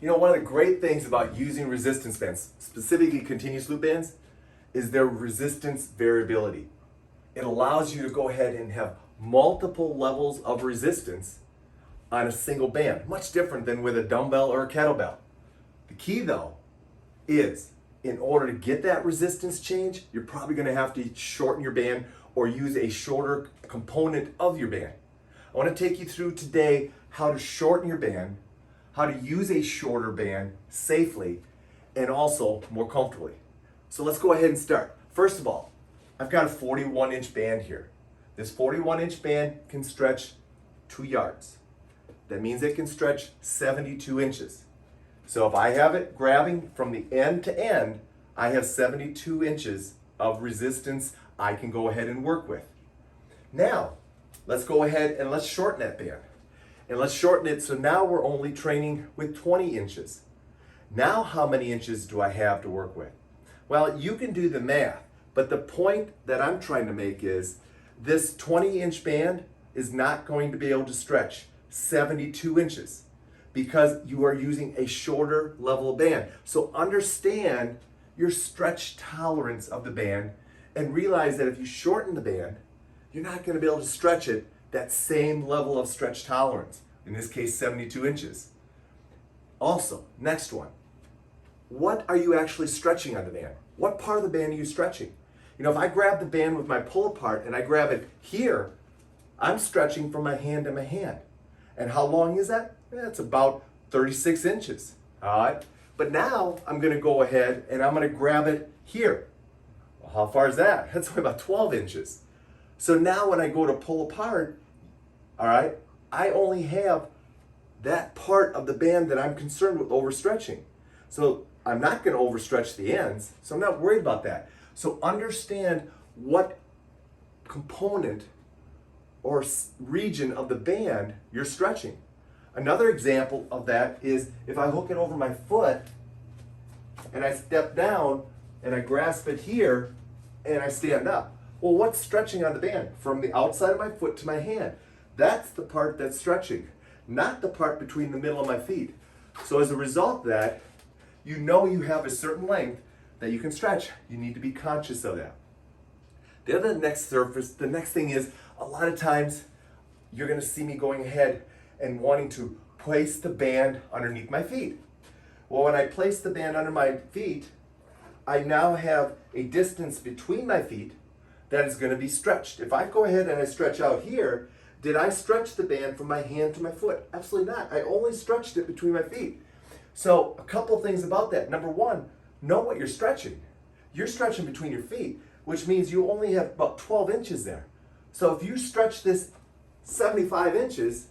You know, one of the great things about using resistance bands, specifically continuous loop bands, is their resistance variability. It allows you to go ahead and have multiple levels of resistance on a single band, much different than with a dumbbell or a kettlebell. The key though is in order to get that resistance change, you're probably gonna have to shorten your band or use a shorter component of your band. I wanna take you through today how to shorten your band, how to use a shorter band safely and also more comfortably. So let's go ahead and start. First of all, I've got a 41-inch band here. This 41-inch band can stretch 2 yards. That means it can stretch 72 inches. So if I have it grabbing from the end to end, I have 72 inches of resistance I can go ahead and work with. Now, let's go ahead and let's shorten that band. And let's shorten it so now we're only training with 20 inches. Now how many inches do I have to work with? Well, you can do the math, but the point that I'm trying to make is this 20-inch band is not going to be able to stretch 72 inches because you are using a shorter level of band. So understand your stretch tolerance of the band and realize that if you shorten the band, you're not going to be able to stretch it that same level of stretch tolerance, in this case 72 inches. Also, next one, what are you actually stretching on the band? What part of the band are you stretching? You know, if I grab the band with my pull apart and I grab it here, I'm stretching from my hand to my hand. And how long is that? It's about 36 inches, all right? But now I'm gonna go ahead and I'm gonna grab it here. Well, how far is that? That's only about 12 inches. So now when I go to pull apart, all right, I only have that part of the band that I'm concerned with overstretching. So I'm not gonna overstretch the ends, so I'm not worried about that. So understand what component or region of the band you're stretching. Another example of that is if I hook it over my foot and I step down and I grasp it here and I stand up. Well, what's stretching on the band? From the outside of my foot to my hand. That's the part that's stretching, not the part between the middle of my feet. So as a result of that, you know you have a certain length that you can stretch. You need to be conscious of that. The next thing is a lot of times you're gonna see me going ahead and wanting to place the band underneath my feet. Well, when I place the band under my feet, I now have a distance between my feet that is gonna be stretched. If I go ahead and I stretch out here, did I stretch the band from my hand to my foot? Absolutely not. I only stretched it between my feet. So a couple things about that. Number one, know what you're stretching. You're stretching between your feet, which means you only have about 12 inches there. So if you stretch this 75 inches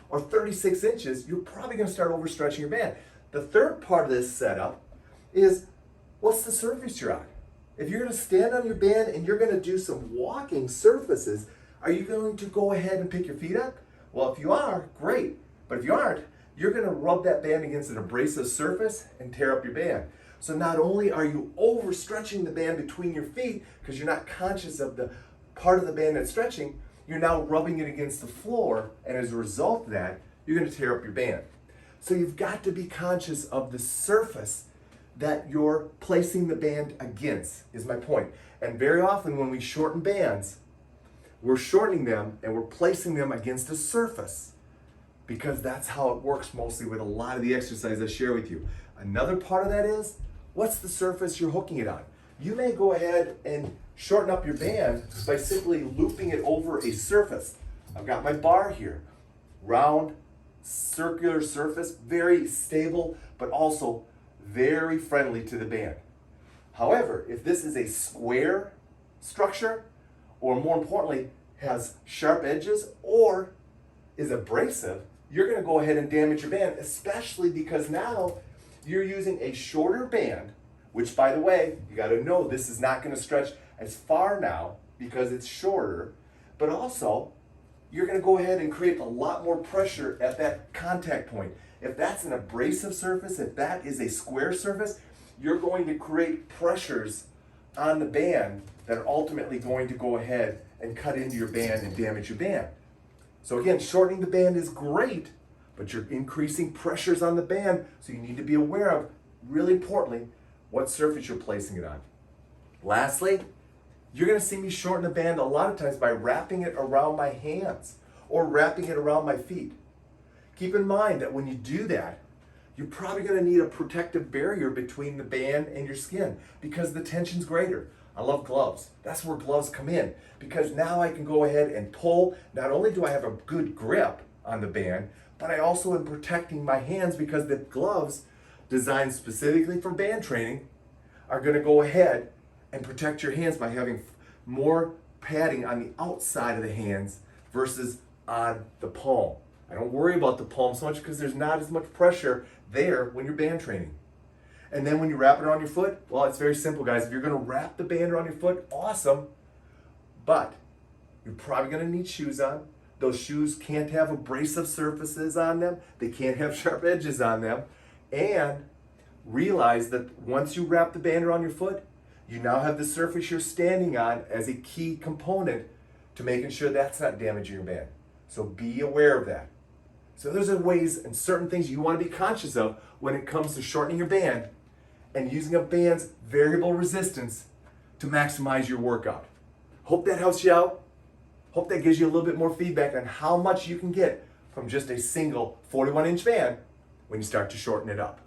or 36 inches, you're probably gonna start overstretching your band. The third part of this setup is what's the surface you're on? If you're gonna stand on your band and you're gonna do some walking surfaces, are you going to go ahead and pick your feet up? Well, if you are, great. But if you aren't, you're gonna rub that band against an abrasive surface and tear up your band. So not only are you overstretching the band between your feet because you're not conscious of the part of the band that's stretching, you're now rubbing it against the floor, and as a result of that, you're gonna tear up your band. So you've got to be conscious of the surface that you're placing the band against, is my point. And very often when we shorten bands, we're shortening them and we're placing them against a surface because that's how it works mostly with a lot of the exercises I share with you. Another part of that is, what's the surface you're hooking it on? You may go ahead and shorten up your band by simply looping it over a surface. I've got my bar here, round, circular surface, very stable, but also very friendly to the band. However, if this is a square structure, or more importantly, has sharp edges or is abrasive, you're gonna go ahead and damage your band, especially because now you're using a shorter band, which by the way, you gotta know this is not gonna stretch as far now because it's shorter, but also you're gonna go ahead and create a lot more pressure at that contact point. If that's an abrasive surface, if that is a square surface, you're going to create pressures on the band that are ultimately going to go ahead and cut into your band and damage your band. So again, shortening the band is great, but you're increasing pressures on the band, so you need to be aware of, really importantly, what surface you're placing it on. Lastly, you're gonna see me shorten the band a lot of times by wrapping it around my hands or wrapping it around my feet. Keep in mind that when you do that, you're probably gonna need a protective barrier between the band and your skin because the tension's greater. I love gloves. That's where gloves come in because now I can go ahead and pull. Not only do I have a good grip on the band, but I also am protecting my hands because the gloves designed specifically for band training are gonna go ahead and protect your hands by having more padding on the outside of the hands versus on the palm. I don't worry about the palm so much because there's not as much pressure there when you're band training. And then when you wrap it around your foot, well, it's very simple, guys. If you're gonna wrap the band around your foot, awesome. But you're probably gonna need shoes on. Those shoes can't have abrasive surfaces on them. They can't have sharp edges on them. And realize that once you wrap the band around your foot, you now have the surface you're standing on as a key component to making sure that's not damaging your band. So be aware of that. So those are ways and certain things you want to be conscious of when it comes to shortening your band and using a band's variable resistance to maximize your workout. Hope that helps you out. Hope that gives you a little bit more feedback on how much you can get from just a single 41-inch band when you start to shorten it up.